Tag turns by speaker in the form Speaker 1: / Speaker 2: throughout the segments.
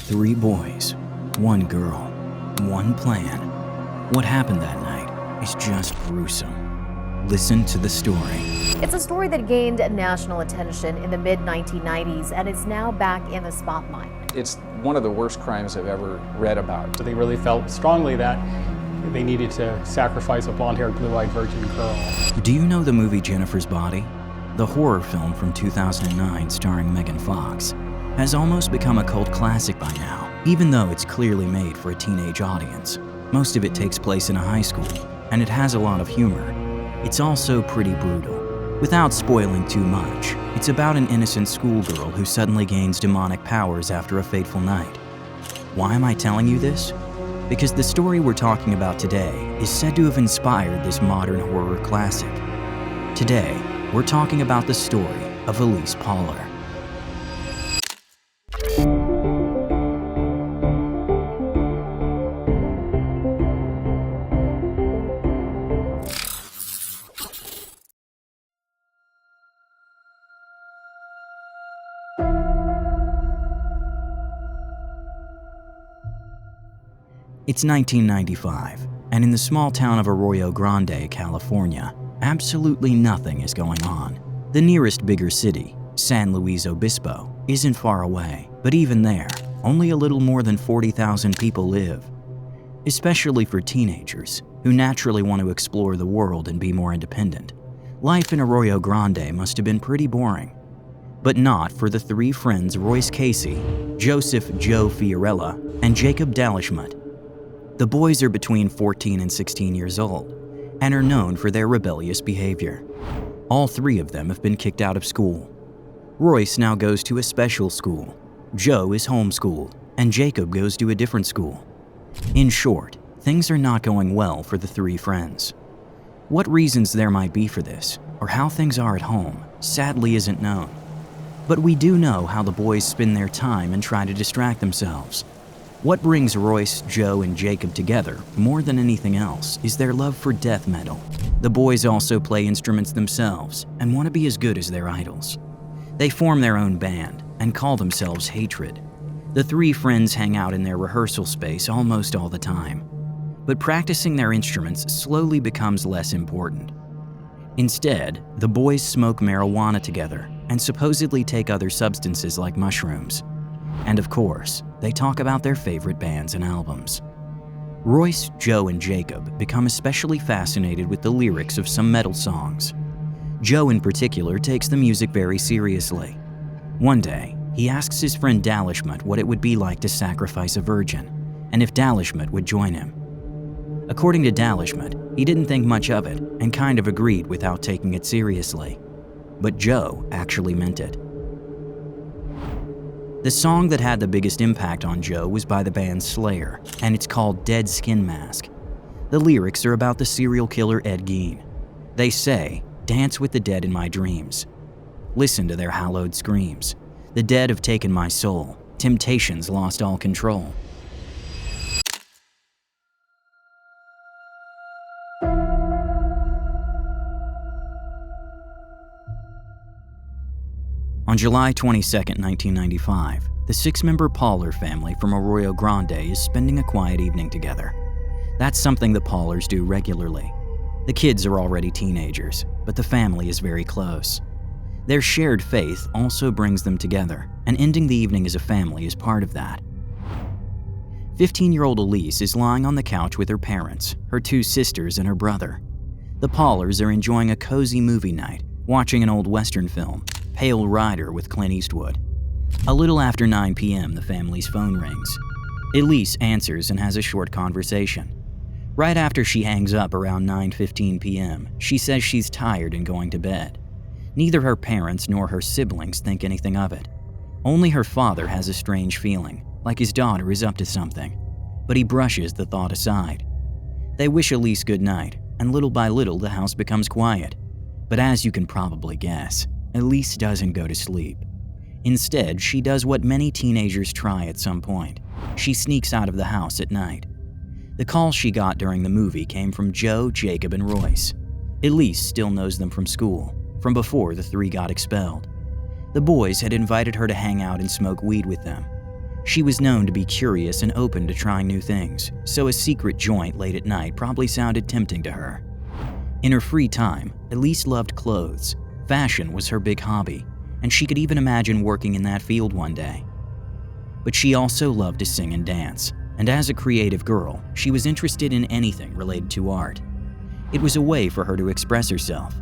Speaker 1: Three boys, one girl, one plan. What happened that night is just gruesome. Listen to the story.
Speaker 2: It's a story that gained national attention in the mid-1990s and is now back in the spotlight.
Speaker 3: It's one of the worst crimes I've ever read about.
Speaker 4: So they really felt strongly that they needed to sacrifice a blonde-haired, blue-eyed virgin girl.
Speaker 1: Do you know the movie Jennifer's Body? The horror film from 2009 starring Megan Fox has almost become a cult classic by now, even though it's clearly made for a teenage audience. Most of it takes place in a high school, and it has a lot of humor. It's also pretty brutal. Without spoiling too much, it's about an innocent schoolgirl who suddenly gains demonic powers after a fateful night. Why am I telling you this? Because the story we're talking about today is said to have inspired this modern horror classic. Today, we're talking about the story of Elyse Pahler. It's 1995, and in the small town of Arroyo Grande, California, absolutely nothing is going on. The nearest bigger city, San Luis Obispo, isn't far away, but even there, only a little more than 40,000 people live. Especially for teenagers, who naturally want to explore the world and be more independent, life in Arroyo Grande must have been pretty boring. But not for the three friends Royce Casey, Joseph Joe Fiorella, and Jacob Dalishmut. The boys are between 14 and 16 years old and are known for their rebellious behavior. All three of them have been kicked out of school. Royce now goes to a special school, Joe is homeschooled, and Jacob goes to a different school. In short, things are not going well for the three friends. What reasons there might be for this, or how things are at home, sadly isn't known. But we do know how the boys spend their time and try to distract themselves. What brings Royce, Joe, and Jacob together more than anything else is their love for death metal. The boys also play instruments themselves and want to be as good as their idols. They form their own band and call themselves Hatred. The three friends hang out in their rehearsal space almost all the time, but practicing their instruments slowly becomes less important. Instead, the boys smoke marijuana together and supposedly take other substances like mushrooms. And of course, they talk about their favorite bands and albums. Royce, Joe, and Jacob become especially fascinated with the lyrics of some metal songs. Joe in particular takes the music very seriously. One day, he asks his friend Dalishmut what it would be like to sacrifice a virgin, and if Dalishmut would join him. According to Dalishmut, he didn't think much of it and kind of agreed without taking it seriously. But Joe actually meant it. The song that had the biggest impact on Joe was by the band Slayer, and it's called Dead Skin Mask. The lyrics are about the serial killer Ed Gein. They say, "Dance with the dead in my dreams. Listen to their hallowed screams. The dead have taken my soul. Temptation's lost all control." On July 22, 1995, the six-member Pahler family from Arroyo Grande is spending a quiet evening together. That's something the Pahlers do regularly. The kids are already teenagers, but the family is very close. Their shared faith also brings them together, and ending the evening as a family is part of that. 15-year-old Elyse is lying on the couch with her parents, her two sisters, and her brother. The Pahlers are enjoying a cozy movie night, watching an old Western film, Pale Rider with Clint Eastwood. A little after 9 p.m., the family's phone rings. Elyse answers and has a short conversation. Right after she hangs up around 9:15 p.m., she says she's tired and going to bed. Neither her parents nor her siblings think anything of it. Only her father has a strange feeling, like his daughter is up to something, but he brushes the thought aside. They wish Elyse good night, and little by little the house becomes quiet. But as you can probably guess, Elyse doesn't go to sleep. Instead, she does what many teenagers try at some point. She sneaks out of the house at night. The call she got during the movie came from Joe, Jacob, and Royce. Elyse still knows them from school, from before the three got expelled. The boys had invited her to hang out and smoke weed with them. She was known to be curious and open to trying new things, so a secret joint late at night probably sounded tempting to her. In her free time, Elyse loved clothes. Fashion was her big hobby, and she could even imagine working in that field one day. But she also loved to sing and dance, and as a creative girl, she was interested in anything related to art. It was a way for her to express herself.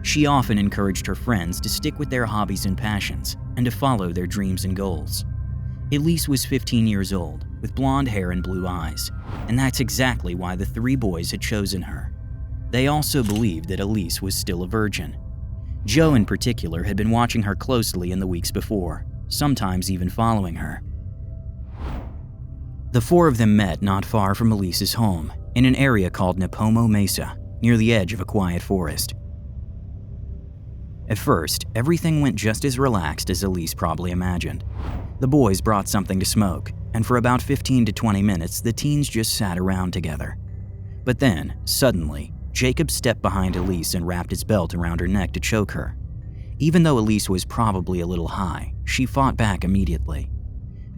Speaker 1: She often encouraged her friends to stick with their hobbies and passions, and to follow their dreams and goals. Elyse was 15 years old, with blonde hair and blue eyes, and that's exactly why the three boys had chosen her. They also believed that Elyse was still a virgin. Joe in particular had been watching her closely in the weeks before, sometimes even following her. The four of them met not far from Elyse's home, in an area called Nipomo Mesa, near the edge of a quiet forest. At first, everything went just as relaxed as Elyse probably imagined. The boys brought something to smoke, and for about 15 to 20 minutes, the teens just sat around together. But then, suddenly, Jacob stepped behind Elyse and wrapped his belt around her neck to choke her. Even though Elyse was probably a little high, she fought back immediately.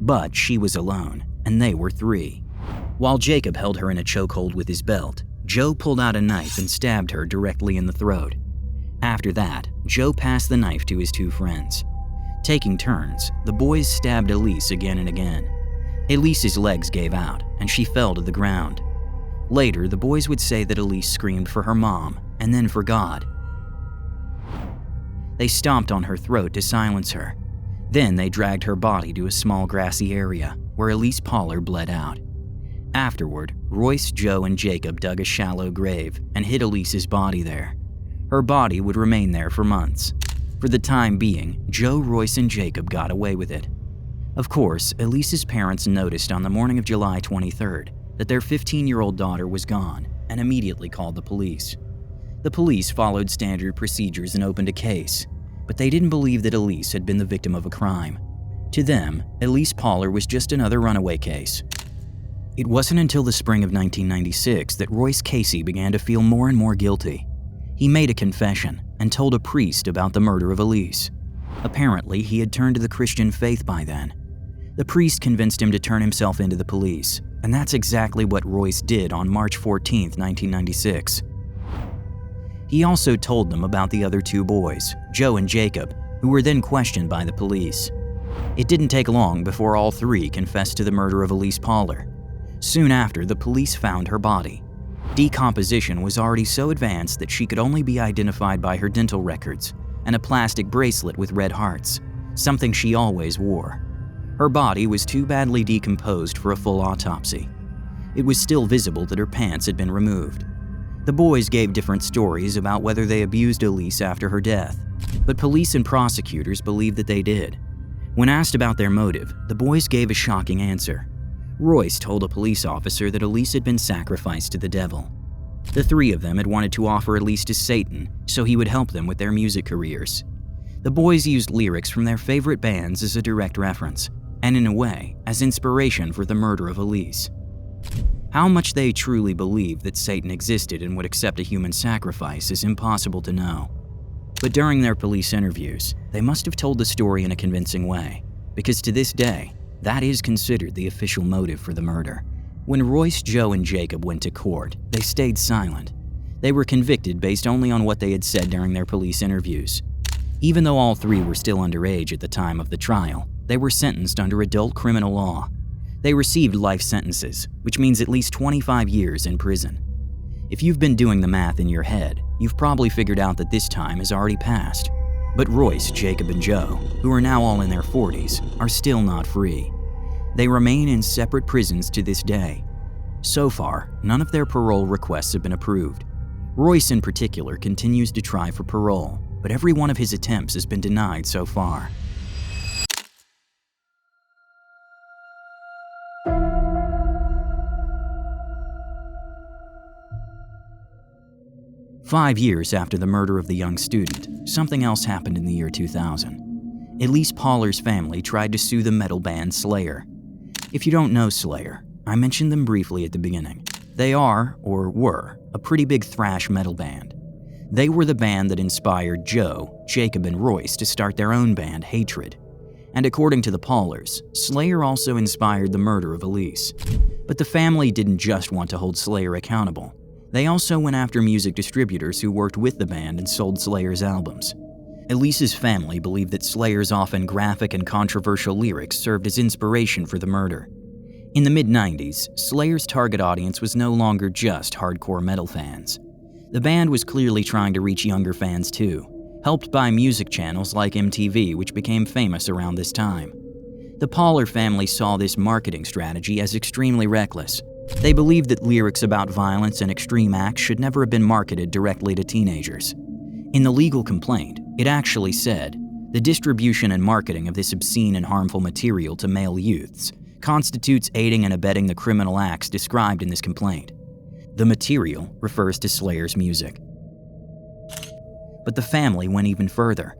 Speaker 1: But she was alone, and they were three. While Jacob held her in a chokehold with his belt, Joe pulled out a knife and stabbed her directly in the throat. After that, Joe passed the knife to his two friends. Taking turns, the boys stabbed Elyse again and again. Elyse's legs gave out, and she fell to the ground. Later, the boys would say that Elyse screamed for her mom, and then for God. They stomped on her throat to silence her. Then they dragged her body to a small grassy area, where Elyse Pahler bled out. Afterward, Royce, Joe, and Jacob dug a shallow grave and hid Elyse's body there. Her body would remain there for months. For the time being, Joe, Royce, and Jacob got away with it. Of course, Elyse's parents noticed on the morning of July 23rd that their 15-year-old daughter was gone and immediately called the police. The police followed standard procedures and opened a case, but they didn't believe that Elyse had been the victim of a crime. To them, Elyse Pahler was just another runaway case. It wasn't until the spring of 1996 that Royce Casey began to feel more and more guilty. He made a confession and told a priest about the murder of Elyse. Apparently, he had turned to the Christian faith by then. The priest convinced him to turn himself into the police, and that's exactly what Royce did on March 14, 1996. He also told them about the other two boys, Joe and Jacob, who were then questioned by the police. It didn't take long before all three confessed to the murder of Elyse Pahler. Soon after, the police found her body. Decomposition was already so advanced that she could only be identified by her dental records and a plastic bracelet with red hearts, something she always wore. Her body was too badly decomposed for a full autopsy. It was still visible that her pants had been removed. The boys gave different stories about whether they abused Elyse after her death, but police and prosecutors believed that they did. When asked about their motive, the boys gave a shocking answer. Royce told a police officer that Elyse had been sacrificed to the devil. The three of them had wanted to offer Elyse to Satan so he would help them with their music careers. The boys used lyrics from their favorite bands as a direct reference, and in a way, as inspiration for the murder of Elyse. How much they truly believed that Satan existed and would accept a human sacrifice is impossible to know. But during their police interviews, they must have told the story in a convincing way, because to this day, that is considered the official motive for the murder. When Royce, Joe, and Jacob went to court, they stayed silent. They were convicted based only on what they had said during their police interviews. Even though all three were still underage at the time of the trial, they were sentenced under adult criminal law. They received life sentences, which means at least 25 years in prison. If you've been doing the math in your head, you've probably figured out that this time has already passed. But Royce, Jacob, and Joe, who are now all in their 40s, are still not free. They remain in separate prisons to this day. So far, none of their parole requests have been approved. Royce in particular continues to try for parole, but every one of his attempts has been denied so far. Five years after the murder of the young student, something else happened in the year 2000. Elyse Pahler's family tried to sue the metal band Slayer. If you don't know Slayer, I mentioned them briefly at the beginning. They are, or were, a pretty big thrash metal band. They were the band that inspired Joe, Jacob, and Royce to start their own band, Hatred. And according to the Pahlers, Slayer also inspired the murder of Elyse. But the family didn't just want to hold Slayer accountable. They also went after music distributors who worked with the band and sold Slayer's albums. Elyse's family believed that Slayer's often graphic and controversial lyrics served as inspiration for the murder. In the mid-90s, Slayer's target audience was no longer just hardcore metal fans. The band was clearly trying to reach younger fans too, helped by music channels like MTV, which became famous around this time. The Pahler family saw this marketing strategy as extremely reckless. They believed that lyrics about violence and extreme acts should never have been marketed directly to teenagers. In the legal complaint, it actually said, "The distribution and marketing of this obscene and harmful material to male youths constitutes aiding and abetting the criminal acts described in this complaint." The material refers to Slayer's music. But the family went even further.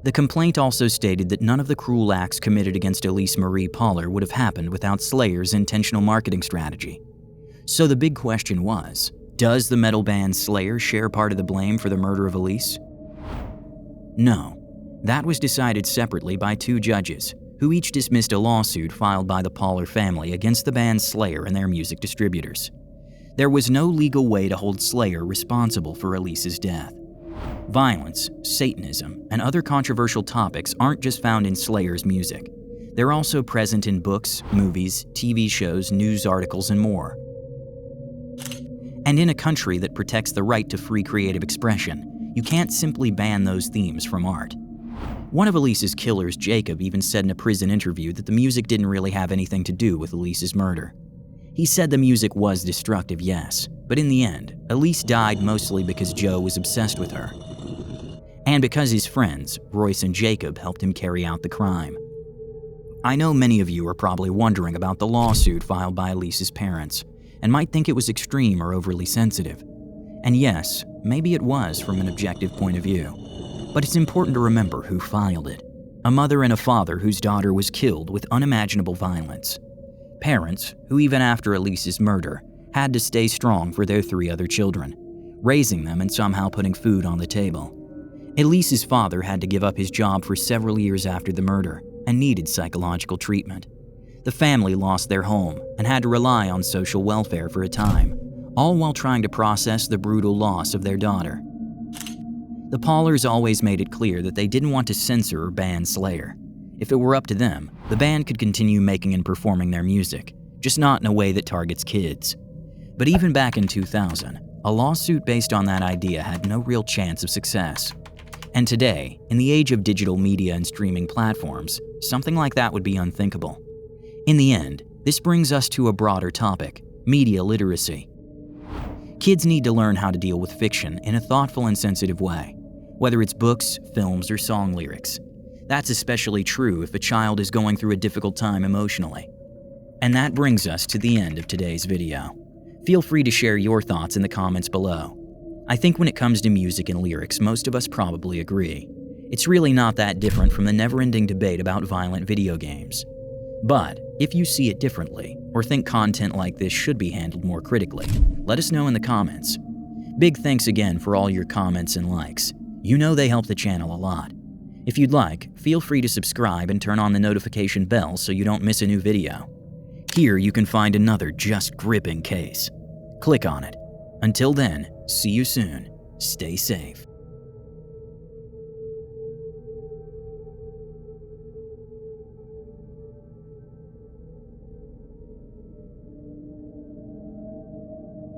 Speaker 1: The complaint also stated that none of the cruel acts committed against Elyse Marie Pahler would have happened without Slayer's intentional marketing strategy. So the big question was, does the metal band Slayer share part of the blame for the murder of Elyse? No. That was decided separately by two judges, who each dismissed a lawsuit filed by the Pahler family against the band Slayer and their music distributors. There was no legal way to hold Slayer responsible for Elyse's death. Violence, Satanism, and other controversial topics aren't just found in Slayer's music. They're also present in books, movies, TV shows, news articles, and more. And in a country that protects the right to free creative expression, you can't simply ban those themes from art. One of Elyse's killers, Jacob, even said in a prison interview that the music didn't really have anything to do with Elyse's murder. He said the music was destructive, yes, but in the end, Elyse died mostly because Joe was obsessed with her. And because his friends, Royce and Jacob, helped him carry out the crime. I know many of you are probably wondering about the lawsuit filed by Elyse's parents, and might think it was extreme or overly sensitive. And yes, maybe it was from an objective point of view. But it's important to remember who filed it. A mother and a father whose daughter was killed with unimaginable violence. Parents who, even after Elyse's murder, had to stay strong for their 3 other children, raising them and somehow putting food on the table. Elyse's father had to give up his job for several years after the murder and needed psychological treatment. The family lost their home and had to rely on social welfare for a time, all while trying to process the brutal loss of their daughter. The Pahlers always made it clear that they didn't want to censor or ban Slayer. If it were up to them, the band could continue making and performing their music, just not in a way that targets kids. But even back in 2000, a lawsuit based on that idea had no real chance of success. And today, in the age of digital media and streaming platforms, something like that would be unthinkable. In the end, this brings us to a broader topic: media literacy. Kids need to learn how to deal with fiction in a thoughtful and sensitive way, whether it's books, films, or song lyrics. That's especially true if a child is going through a difficult time emotionally. And that brings us to the end of today's video. Feel free to share your thoughts in the comments below. I think when it comes to music and lyrics, most of us probably agree. It's really not that different from the never-ending debate about violent video games. But if you see it differently, or think content like this should be handled more critically, let us know in the comments. Big thanks again for all your comments and likes. You know they help the channel a lot. If you'd like, feel free to subscribe and turn on the notification bell so you don't miss a new video. Here you can find another just gripping case. Click on it. Until then, see you soon. Stay safe.